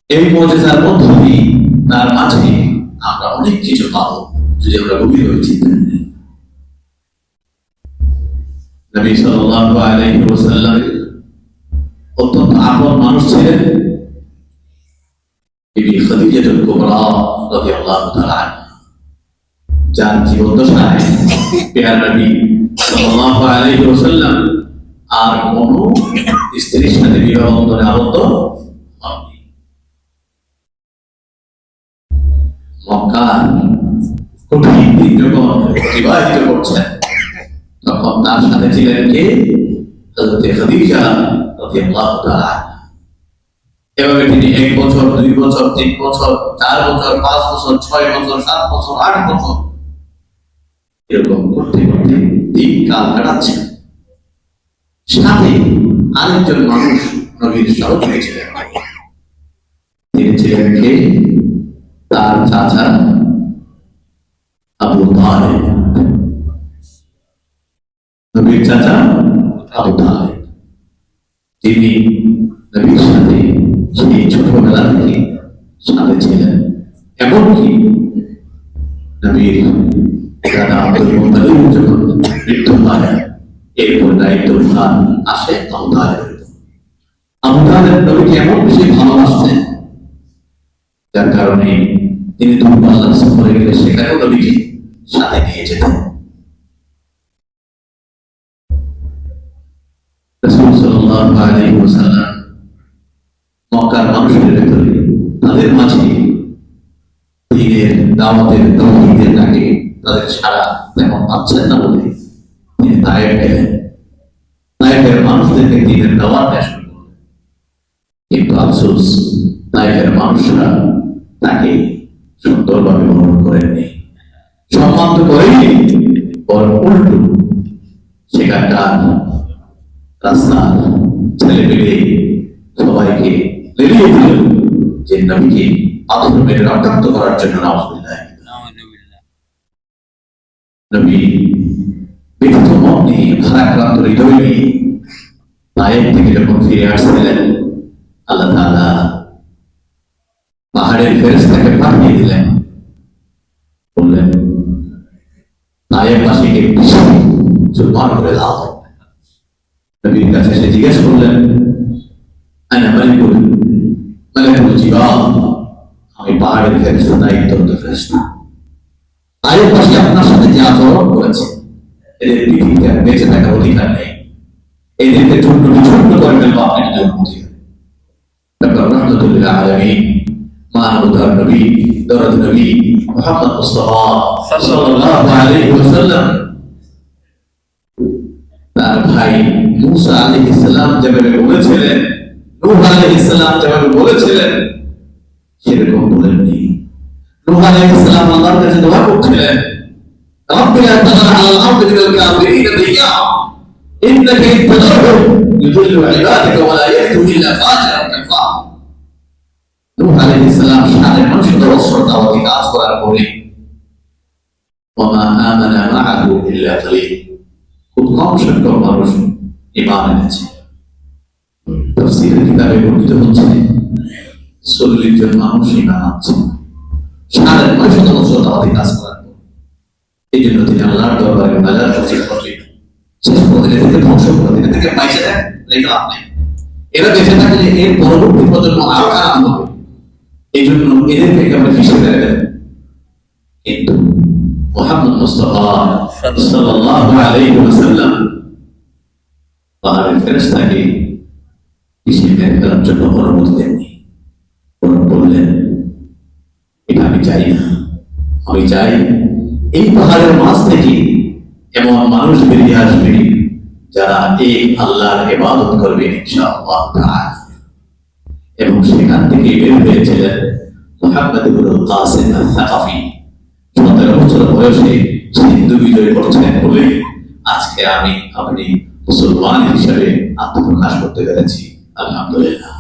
এই মুজিজার মধ্য দিয়ে তার মাঝে আমরা অনেক কিছু পাবো যদি আমরা গভীরভাবে চিন্তা করি। নবী সাল্লাল্লাহু আলাইহি ওয়াসাল্লাম অত্যন্ত আপন মানুষ ছিলেন বিবি খাদিজাতুল কুবরা রাদিয়াল্লাহু তাআলা আনহা, যার জীবদ্দশায় প্রিয় নবী সাল্লাল্লাহু আলাইহি ওয়াসাল্লাম আর কোন স্ত্রীর সাথে বিবাহ বন্ধনে আবদ্ধ হননি। মক্কার কঠিন দিন যখন অতিবাহিত করছেন তখন তার সাথে ছিলেন কে? হযরত খাদিজা রাদিয়াল্লাহু তাআলা আনহা। এভাবে তিনি 1 বছর 2 বছর 3 বছর 4 বছর 5 বছর 6 বছর 7 বছর 8 বছর এরকম করতে করতে দিন কাল কাটাচ্ছেন। সাথে আরেকজন মানুষ নবীর সহযোগী ছিলেন, তিনি ছিলেন কে? তার চাচা আবু তালেব। নবীর চাচা আবু তালেব, তিনি নবীর সাথে সেই ছোটবেলা থেকে সাথে ছিলেন। এমনকি নবীর দাদা আব্দুল মুত্তালিব যখন মৃত্যু হয় এরপর দায়িত্ব ভার আসে আবু তালেবের উপর। আবু তালেব নবীকে এমন বেশি ভালোবাসতেন যার কারণে তিনি দূরপাল্লার সফরে গেলে সেখানেও নবীকে সাথে নিয়ে যেতেন। রাসূল সাল্লাল্লাহু আলাইহি ওয়াসাল্লাম মক্কার মানুষের ভেতরে তাদের মাঝে দ্বীনের দাওয়াতের তাওহীদের ডাকে তাদের সাড়া তেমন পাচ্ছেন না বলে তিনি তায়েফ গেলেন। তায়েফের মানুষদেরকে দ্বীনের দাওয়াত দেওয়া শুরু করলেন, কিন্তু আফসোস তায়েফের মানুষরা তাকে সুন্দরভাবে গ্রহণ করেননি, সম্মান তো করেনি, বরং উল্টো সেখানকার রাস্তার ছেলে পেলে সবাইকে লেলিয়ে দিল যে নবীকে পাথর মেরে রক্তাক্ত করার জন্য। নাউযুবিল্লাহ। নবী ব্যথিত মন নিয়ে ভারাক্রান্ত হৃদয় নিয়ে তায়েফ থেকে যখন ফিরে আসছিলেন, আল্লাহ তাআলা পাহাড়ের ফেরেশতাকে পাঠিয়ে দিলেন, বললেন তায়েফবাসীকে চুরমার করে দাও। নবীর কাছে এসে জিজ্ঞেস করলেন, আনা মালিকুল জিবাল, আমি পাহাড়ের ফেরেশতা, দায়িত্বরত ফেরেশতা। তায়েফবাসী আপনার সাথে যে আচরণ করেছে এদের পৃথিবীতে বেঁচে থাকার অধিকার নেই, এদেরকে ছোট্ট ছোট্ট করে ফেলবো আপনি যদি অনুমতি দেন। তারপর রাহমাতুল আলামিন মানবতার নবী দরদ নবী মুহাম্মদ মুস্তাফা সাল্লাল্লাহু আলাইহি ওয়াসাল্লাম তার ভাই মুসা আলাইহিস সালাম যেভাবে বলেছিলেন, নূহ আলাইহিস সালাম যেভাবে বলেছিলেন সেরকম বলেননি। নূহ আলাইহিস সালাম আল্লাহর কাছে দোয়া করছিলেন, রব্বি লা তাযর আলাল আরদি মিনাল কাফিরিন দিয়ারা ইন্নাকা ইন তাযরহুম ইউযিল্লু ইবাদাকা ওয়া লা ইয়ালিদু ইল্লা ফাজিরান কাফার। নূহ আলাইহিস সালাম সারা মানুষ বছর দাওয়াতি কাজ করার পরে ওয়া মা আমানা মাআহু ইল্লা কালিল, খুব কম সংখ্যক মানুষ ঈমান এনেছে। তাফসীরের কিতাবে বর্ণিত হচ্ছে 40 জন মানুষ ঈমান আনছে সারা 900 বছর দাওয়াতি কাজ করার পর। এই জন্য তিনি আল্লাহর দরবারে মুনাজাত করছেন, শেষ পর্যন্ত এদেরকে ধ্বংস করে দিন, এদেরকে বাইচে দেন, রেখে লাভ নেই। এরা বেঁচে থাকলে এর পরবর্তী প্রজন্ম আরো খারাপ হবে, এই জন্য এদেরকে একেবারে ফিসে ফেলে দেন। কিন্তু মুহাম্মদ মুস্তাফা সাল্লাল্লাহু আলাইহি ওয়াসাল্লাম পাহাড়ের ফেরেশতাকে ফিসে মেরে ফেলার জন্য অনুমতি দেননি, বরং বললেন এটা আমি চাই না, আমি চাই এই পাহাড়ের মাঝ থেকে এমন মানুষ বেরিয়ে আসবে যারা এই আল্লাহর ইবাদত করবে ইনশাআল্লাহ তাআলা। এবং সেখান থেকে বের হয়েছিলেন মুহাম্মদ ইবনুল কাসিম আস-সাকাফি। 17 বছর বয়সে সিন্ধু বিজয় করছেন বলে আজকে আপনি মুসলমান হিসেবে আত্মপ্রকাশ করতে পেরেছি, আলহামদুলিল্লাহ।